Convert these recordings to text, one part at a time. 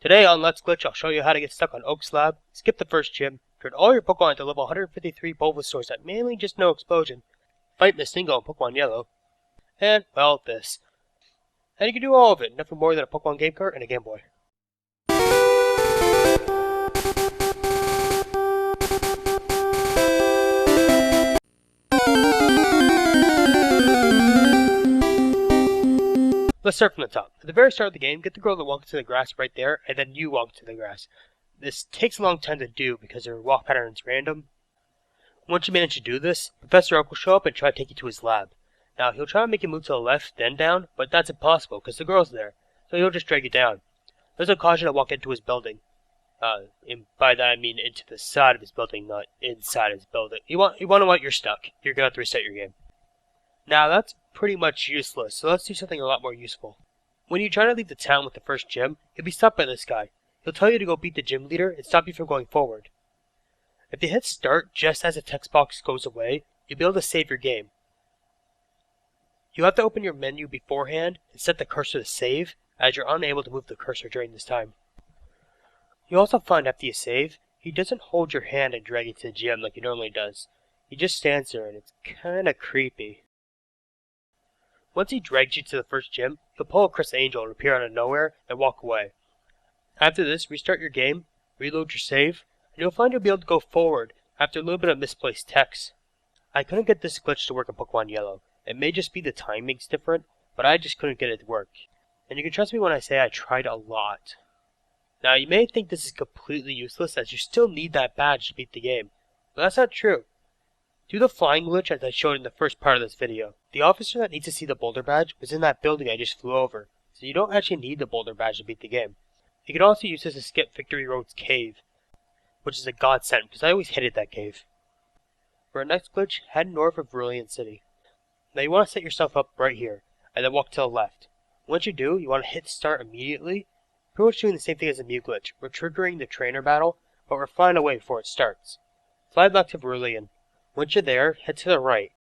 Today on Let's Glitch, I'll show you how to get stuck on Oak's Lab, skip the first gym, turn all your Pokemon into level 153 Bulbasaurs at mainly just no explosion, fight Mistingo in Pokemon Yellow, and, well, this. And you can do all of it, nothing more than a Pokemon game cart and a Game Boy. Let's start from the top. At the very start of the game, get the girl that walks into the grass right there, and then you walk into the grass. This takes a long time to do because her walk pattern is random. Once you manage to do this, Professor Oak will show up and try to take you to his lab. Now, he'll try to make you move to the left, then down, but that's impossible because the girl's there, so he'll just drag you down. There's no caution to walk into his building. By that I mean into the side of his building, not inside his building. You want to want you're stuck. You're going to have to reset your game. Now, that's pretty much useless, so let's do something a lot more useful. When you try to leave the town with the first gym, you'll be stopped by this guy. He'll tell you to go beat the gym leader and stop you from going forward. If you hit start just as the text box goes away, you'll be able to save your game. You have to open your menu beforehand and set the cursor to save, as you're unable to move the cursor during this time. You'll also find after you save, he doesn't hold your hand and drag you to the gym like he normally does. He just stands there and it's kinda creepy. Once he drags you to the first gym, he'll pull a Chris Angel and appear out of nowhere and walk away. After this, restart your game, reload your save, and you'll find you'll be able to go forward after a little bit of misplaced text. I couldn't get this glitch to work in Pokemon Yellow. It may just be the timing's different, but I just couldn't get it to work. And you can trust me when I say I tried a lot. Now, you may think this is completely useless as you still need that badge to beat the game, but that's not true. Do the flying glitch as I showed in the first part of this video. The officer that needs to see the boulder badge was in that building I just flew over, so you don't actually need the boulder badge to beat the game. You can also use this to skip Victory Road's cave, which is a godsend because I always hated that cave. For our next glitch, head north of Brilliant City. Now you want to set yourself up right here, and then walk to the left. Once you do, you want to hit start immediately. Pretty much doing the same thing as the Mew glitch. We're triggering the trainer battle, but we're flying away before it starts. Fly back to Brilliant. Once you're there, head to the right.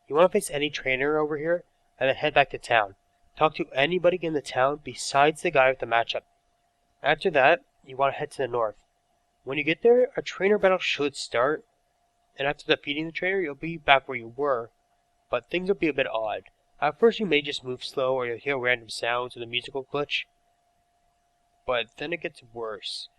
You want to face any trainer over here, and then head back to town. Talk to anybody in the town besides the guy with the matchup. After that, you want to head to the north. When you get there, a trainer battle should start, and after defeating the trainer, you'll be back where you were, but things will be a bit odd. At first you may just move slow or you'll hear random sounds with a musical glitch, but then it gets worse.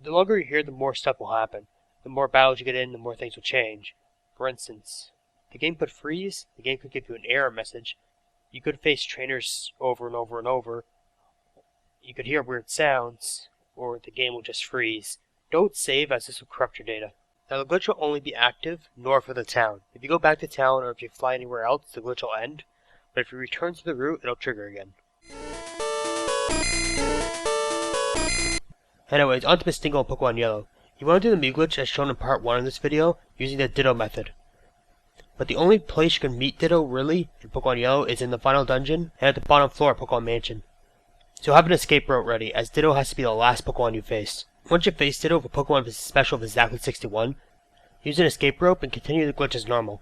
The longer you're here, the more stuff will happen. The more battles you get in, the more things will change. For instance, the game could freeze, the game could give you an error message, you could face trainers over and over and over, you could hear weird sounds, or the game will just freeze. Don't save as this will corrupt your data. Now the glitch will only be active north of the town. If you go back to town or if you fly anywhere else, the glitch will end, but if you return to the route, it'll trigger again. Anyways, on to Mistingo and Pokemon Yellow. You want to do the Mew glitch as shown in part 1 of this video, using the Ditto method. But the only place you can meet Ditto really in Pokemon Yellow is in the final dungeon and at the bottom floor of Pokemon Mansion. So have an escape route ready, as Ditto has to be the last Pokemon you face. Once you face Ditto with a Pokemon special of exactly 61, use an escape rope and continue the glitch as normal.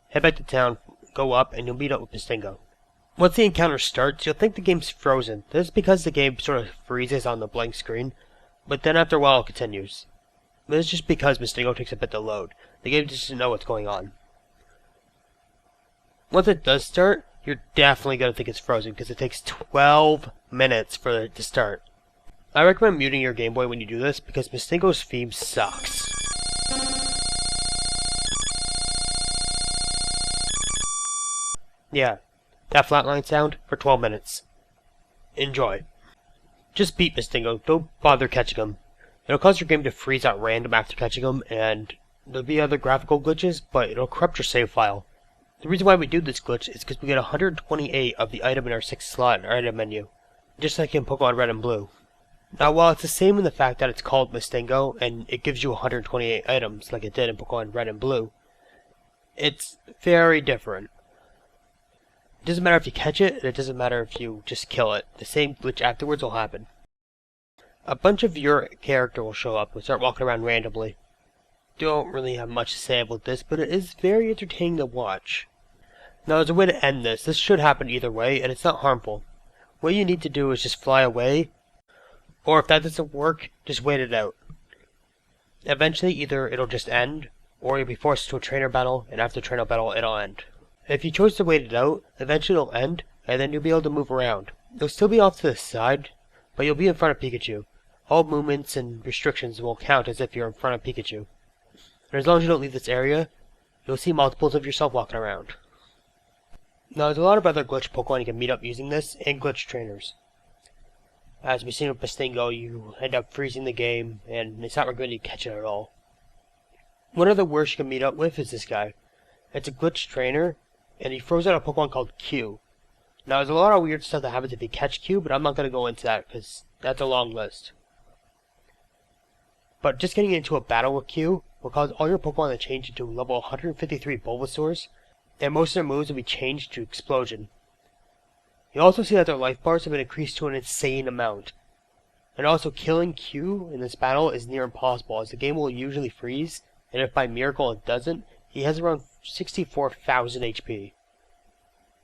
Head back to town, go up, and you'll meet up with Mistingo. Once the encounter starts, you'll think the game's frozen. This is because the game sort of freezes on the blank screen, but then after a while it continues. This is just because Mistingo takes a bit to load. The game just doesn't know what's going on. Once it does start, you're definitely going to think it's frozen because it takes 12 minutes for it to start. I recommend muting your Game Boy when you do this because Mistingo's theme sucks. Yeah, that flatline sound for 12 minutes. Enjoy. Just beat Mistingo, don't bother catching him. It'll cause your game to freeze at random after catching him, and there'll be other graphical glitches, but it'll corrupt your save file. The reason why we do this glitch is because we get 128 of the item in our 6th slot in our item menu, just like in Pokemon Red and Blue. Now, while it's the same in the fact that it's called Mistingo, and it gives you 128 items like it did in Pokemon Red and Blue, it's very different. It doesn't matter if you catch it, and it doesn't matter if you just kill it. The same glitch afterwards will happen. A bunch of your character will show up and start walking around randomly. Don't really have much to say about this, but it is very entertaining to watch. Now there's a way to end this. This should happen either way, and it's not harmful. what you need to do is just fly away, or if that doesn't work, just wait it out. Eventually, either it'll just end, or you'll be forced to a trainer battle, and after trainer battle, it'll end. If you chose to wait it out, eventually it'll end, and then you'll be able to move around. You'll still be off to the side, but you'll be in front of Pikachu. All movements and restrictions will count as if you're in front of Pikachu. And as long as you don't leave this area, you'll see multiples of yourself walking around. Now, there's a lot of other glitch Pokemon you can meet up using this, and glitch trainers. As we've seen with Bastingo, you end up freezing the game, and it's not recommended you catch it at all. One of the worst you can meet up with is this guy. It's a glitch trainer, and he throws out a Pokemon called Q. Now, there's a lot of weird stuff that happens if you catch Q, but I'm not going to go into that, because that's a long list. But just getting into a battle with Q will cause all your Pokemon to change into level 153 Bulbasaurs, and most of their moves will be changed to Explosion. You'll also see that their life bars have been increased to an insane amount. And also, killing Q in this battle is near impossible, as the game will usually freeze, and if by miracle it doesn't, he has around 64,000 HP.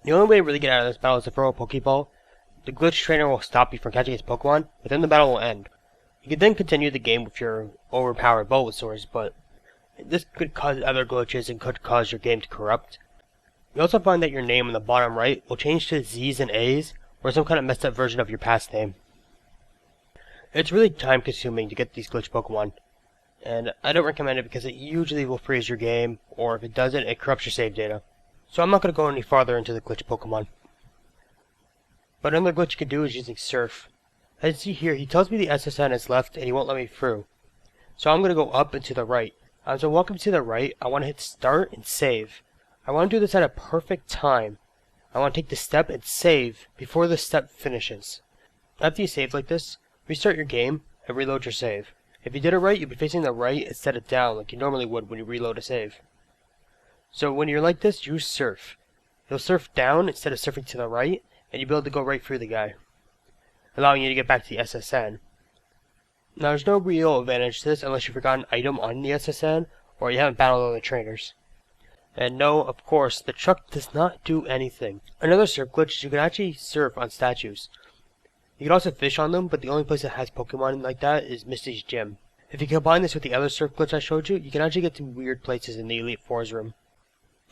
The only way to really get out of this battle is to throw a Pokeball. The glitch trainer will stop you from catching his Pokemon, but then the battle will end. You can then continue the game with your overpowered Bulbasaurs, but this could cause other glitches and could cause your game to corrupt. You also find that your name on the bottom right will change to Z's and A's, or some kind of messed up version of your past name. It's really time consuming to get these glitch Pokemon, and I don't recommend it because it usually will freeze your game, or if it doesn't, it corrupts your save data. So I'm not going to go any farther into the glitch Pokemon. But another glitch you can do is using Surf. As you see here, he tells me the SSN is left and he won't let me through. So I'm going to go up and to the right. As I walk up to the right, I want to hit start and save. I want to do this at a perfect time. I want to take the step and save before the step finishes. After you save like this, restart your game and reload your save. If you did it right, you'll be facing the right instead of down like you normally would when you reload a save. So when you're like this, use Surf. You'll surf down instead of surfing to the right, and you'll be able to go right through the guy, allowing you to get back to the SSN. Now there's no real advantage to this unless you forgot an item on the SSN, or you haven't battled other trainers. And no, of course, the truck does not do anything. Another surf glitch is you can actually surf on statues. You can also fish on them, but the only place that has Pokemon like that is Misty's Gym. If you combine this with the other surf glitch I showed you, you can actually get to weird places in the Elite Fours room.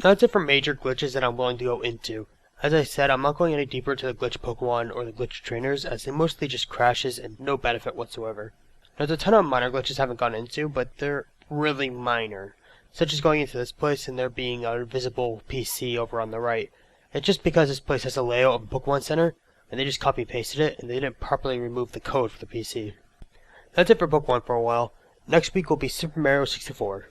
Now that's it for major glitches that I'm willing to go into. As I said, I'm not going any deeper into the glitch Pokemon or the glitch trainers, as they mostly just crashes and no benefit whatsoever. There's a ton of minor glitches I haven't gone into, but they're really minor. Such as going into this place and there being a visible PC over on the right. It's just because this place has a layout of a Pokemon Center, and they just copy pasted it, and they didn't properly remove the code for the PC. That's it for Pokemon for a while. Next week will be Super Mario 64.